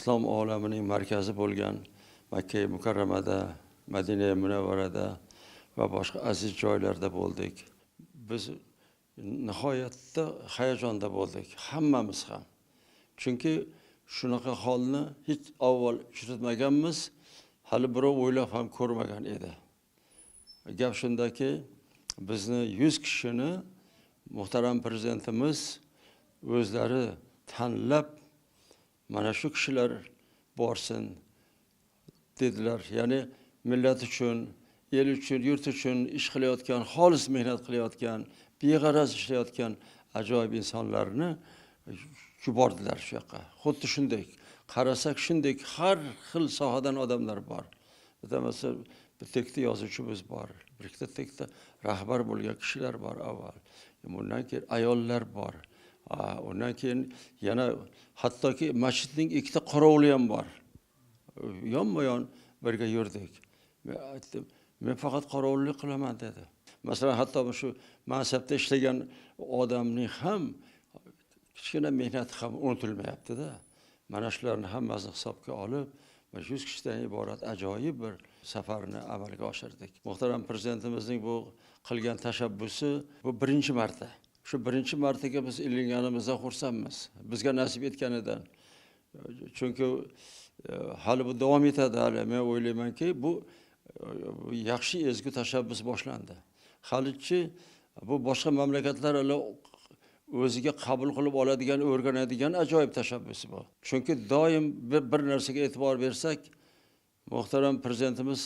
islom olamining markazi bo'lgan Makka Mukarramada, Madina Munavvarada va boshqa aziz joylarda bo'ldik. Biz nihoyatda hayajonda bo'ldik, hammamiz ham. Chunki shunaqa holni hech avval uchratmaganmiz, hali birov o'ylab ham ko'rmagan edi. Gap shundaki, bizni 100 kishini muhtaram prezidentimiz o'zlari tanlab, mana shu kishilar borsin dedilar. Ya'ni millat uchun, el uchun, yurt uchun ish qilayotgan, xolis mehnat qilayotgan, beg'araz ishlayotgan ajoyib insonlarni yubordilar shu yoqqa. Xuddi shunday qarasak shunday har xil sohadan odamlar bor. Bitta yozuvchimiz bor, bitta rahbar bo'lgan kishilar bor avval. Bundan keyin ayollar bor. Undan keyin yana hattoki masjidning ikkita qorovuli ham bor. Yonma-yon birga yurdik. Men aytdim, men faqat qorovullik qilaman dedi. Masalan, hatto shu mansabda ishlagan odamning ham kichkina mehnati ham unutilmayapti-da. Mana shularni hammasini hisobga olib, 100 kishidan iborat ajoyib bir safarni amalga oshirdik. Muhtaram prezidentimizning bu qilgan tashabbusi bu birinchi marta. Shu birinchi martaga biz ilinganimizdan xursandmiz. Bizga nasib etganidan. Chunki hali bu davom etadi hali. Men o'ylaymanki, bu yaxshi ezgu tashabbus boshlandi. Halichi bu boshqa mamlakatlar o'ziga qabul qilib oladigan, o'rganadigan ajoyib tashabbusi bu. Chunki doim bir narsaga e'tibor bersak, muhtaram prezidentimiz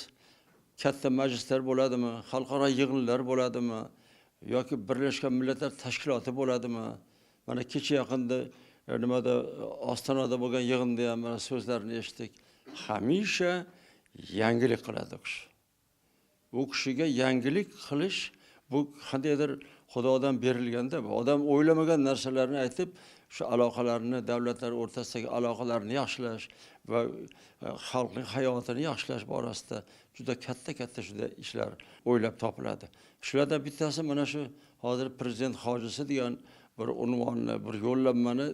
katta majlislar bo'ladimi, xalqaro yig'inlar bo'ladimi, yoki Birlashgan Millatlar Tashkiloti bo'ladimi? Mana kecha yaqinda nimada Ostonada bo'lgan yig'inda ham mana so'zlarini eshitdik. Hamisha yangilik qiladi u kishi. Bu kishiga yangilik qilish bu qandaydir Xudodan berilganda, bu odam o'ylamagan narsalarni aytib, shu aloqalarni, davlatlar o'rtasidagi aloqalarni yaxshilash va xalqning hayotini yaxshilash borasida juda katta juda ishlar o'ylab topiladi. Shulardan bittasi mana shu hozir prezident hojisi degan bir unvonni, bir yo'llanmani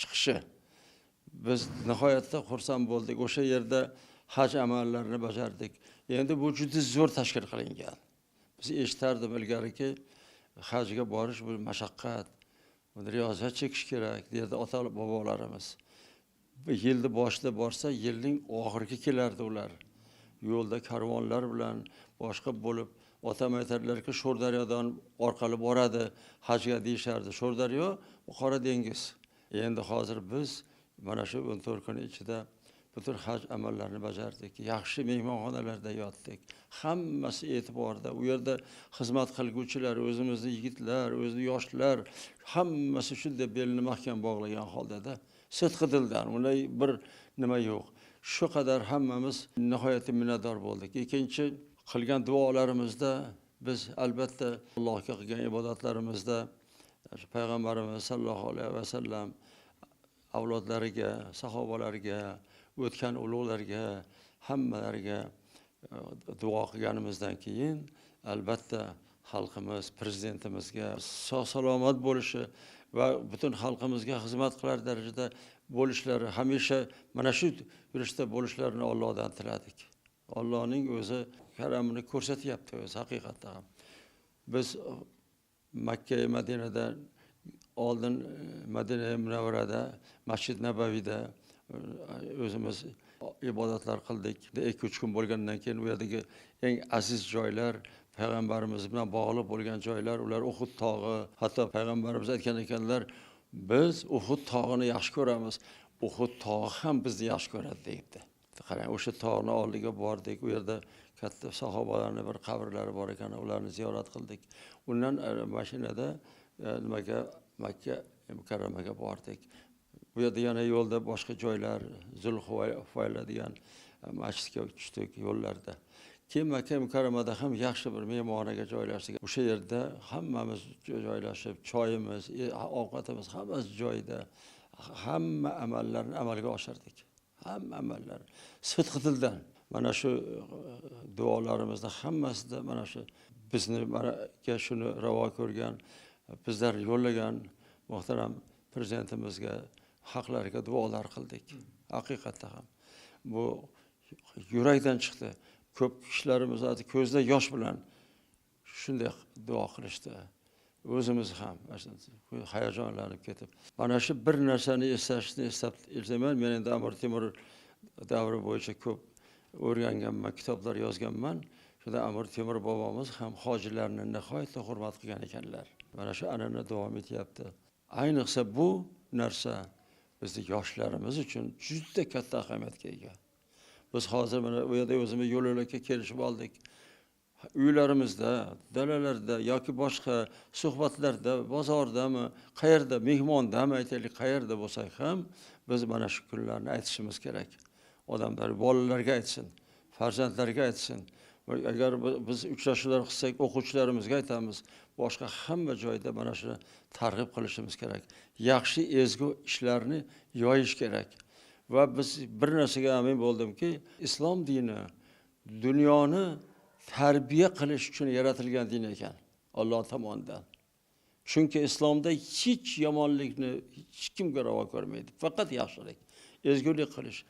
chiqishi. Biz nihoyatda xursand bo'ldik. O'sha yerda haj amallarini bajardik. Endi bu juda zo'r tashkil qilingan. Biz eshitardim ilgariki, hajga borish bu mashaqqat, riyozat chekish kerak dedi ota-bobolarimiz. Yilni boshida borsa, yilning oxiriga kelardi ular. Yo'lda karvonlar bilan boshqa bo'lib, otam aytarlarki, Sho'rdaryodan orqali boradi, hajga deyishardi. Sho'rdaryo Qora dengiz. Endi hozir biz mana shu 14 kun ichida butun haj amallarini bajardik. Yaxshi mehmonxonalarda yotdik. Hammasi e'tiborda. U yerda xizmat qilguvchilar, o'zimizning yigitlar, o'zimizning yoshlar, hammasi shunday belni mahkam bog'lagan holdada, sidqi dildan, unday bir nima yo'q. Shu qadar hammamiz nihoyatda minnatdor bo'ldik. Ikkinchi, qilgan duolarimizda biz albatta Allohga qilgan ibodatlarimizda payg'ambarimiz sollallohu alayhi vasallam avlodlariga, sahobalariga, o'tgan ulug'larga, hammalariga duo qilganimizdan keyin albatta xalqimiz, prezidentimizga sog' salomat bo'lishi va butun xalqimizga xizmat qilar darajada bo'lishlari, hamisha mana shu yurishda bo'lishlarini Allohdan tiladik. Allohning o'zi karamini ko'rsatyapti o'zi haqiqatda ham. Biz Makka Madinada oldin Madina Munavvarada, Masjid Nabaviyda o'zimiz ibodatlar qildik. 2-3 kun bo'lgandan keyin u yerdagi eng aziz joylar, payg'ambarimiz bilan bog'liq bo'lgan joylar, ular Uhud tog'i, hatto payg'ambarimiz aytgan ekanlar, biz Uhud tog'ini yaxshi ko'ramiz, Uhud tog'i ham bizni yaxshi ko'radi deydi. Qarang, o'sha tog'ni oldiga bordik, u yerda katta sahobalarning bir qabrlari bor ekan, ularni ziyorat qildik. Undan mashinada Makka Mukarramaga bordik. Bu yerda yana yo'lda boshqa joylar, Zulhufayla degan masjidga tushdik yo'llarda. Keyin Makka Mukarramada ham yaxshi bir mehmonxonaga joylashdik. O'sha yerda hammamiz joylashib, choyimiz, ovqatimiz hammasi joyida. Hamma amallarni amalga oshirdik. Hamma amallar sidqi dildan. Mana shu duolarimizda hammasida mana shu bizni maraga shuni ravo ko'rgan, bizlar yo'llagan muhtaram prezidentimizga haqlariga duolar qildik. haqiqatda ham. Bu yurakdan chiqdi. Ko'p kishilarimiz ko'zda yosh bilan shunday duo qilishdi. O'zimiz ham hayajonlanib ketib. Mana shu bir narsani eslamayman. Men endi Amir Temur davri bo'yicha ko'p o'rganganman, kitoblar yozganman. Shunda Amir Temur bobomiz ham hojilarni nihoyatda hurmat qilgan ekanlar. Mana shu an'ana davom etyapti. Ayniqsa bu narsa bizning yoshlarimiz uchun juda katta ahamiyatga ega. Biz hozir mana u yerda o'zimiz yo'l-yo'lakka kelishib oldik. Uylarimizda, dalalarda yoki boshqa suhbatlarda, bozordami, qayerda, mehmondami aytaylik, qayerda bo'lsak ham biz mana shu kunlarni aytishimiz kerak. Odamlar bolalarga aytsin, farzandlarga aytsin. Agar biz uchrashuvlar qilsak, o'quvchilarimizga aytamiz. Boshqa hamma joyda mana shuni targ'ib qilishimiz kerak. Yaxshi ezgu ishlarni yoyish kerak. Va biz bir narsaga amin bo'ldimki, islom dini dunyoni tarbiya qilish uchun yaratilgan din ekan, Alloh tomonidan. Chunki islomda hech yomonlikni hech kimga ravo ko'rmaydi, faqat yaxshilik, ezgulik qilish.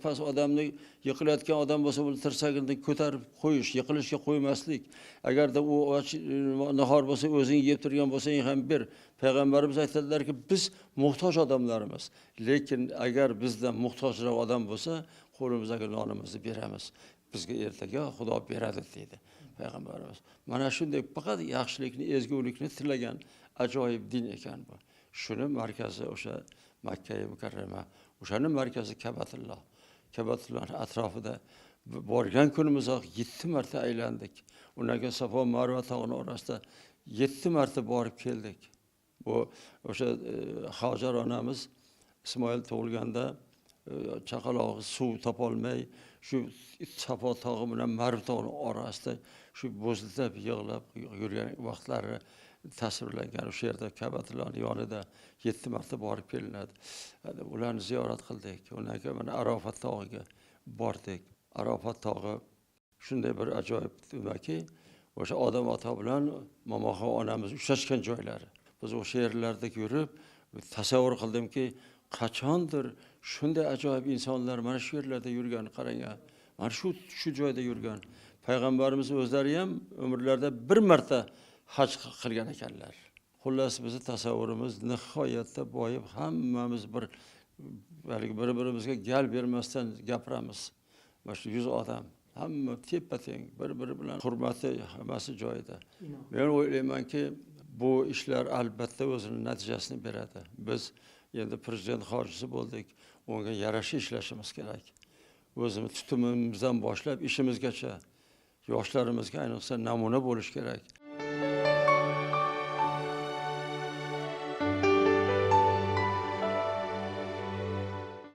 Past odamni yiqilayotgan odam bo'lsa, uni tirsagini ko'tarib qo'yish, yiqilishga qo'ymaslik. Agarda u nahor bo'lsa, o'zing yeb turgan bo'lsang ham ber. Payg'ambarimiz aytadilarki, biz muhtoj odamlarimiz. Lekin agar bizdan muhtojroq odam bo'lsa, qo'limizdagi nonimizni beramiz. Bizga ertaga Xudo beradi deydi payg'ambarimiz. Mana shunday faqat yaxshilikni, ezgulikni tilagan ajoyib din ekan bu. Shuni markazi o'sha Makka Mukarrama, o'shaning markazi Ka'batulloh. Ka'batullohning atrofida borgan kunimizoq 7 marta aylandik. Ularga Safo Marva tog'ini orasida 7 marta borib keldik. Bu o'sha Hojar onamiz Ismoil tug'ilganda chaqalog'i suv topolmay shu Safo tog'i bilan Marv tog'ining orasida shu bo'zlab yig'lab yurgan vaqtlari tasvirlangan. O'sha yerda Ka'batullohning yonida 7 marta borib kelinadi. Ularni ziyorat qildik. Undan keyin mana Arafat tog'iga bordik. Arafat tog'i shunday bir ajoyib nimaki, o'sha Odam ota bilan Momoxon onamiz uchrashgan joylari. Biz o'sha yerlarda yurib tasavvur qildimki, qachondir shunday ajoyib insonlar mana shu yerlarda yurgan, qarang. Mana shu joyda yurgan. Payg'ambarimiz o'zlari ham umrlarida bir marta haj qilgan ekanlar. Xullas bizning tasavvurimiz nihoyatda boyib, hammamiz bir-birimizga gal bermasdan gapiramiz. Mana shu 100 odam hamma teppa-teng, bir-biri bilan hurmati hammasi joyida. Men o'ylaymanki, bu ishlar albatta o'zining natijasini beradi. Biz endi prezident xorijisi bo'ldik, unga yarasha ishlashimiz kerak. O'zimiz tutumimizdan boshlab ishimizgacha yoshlarimizga ayniqsa namuna bo'lish kerak.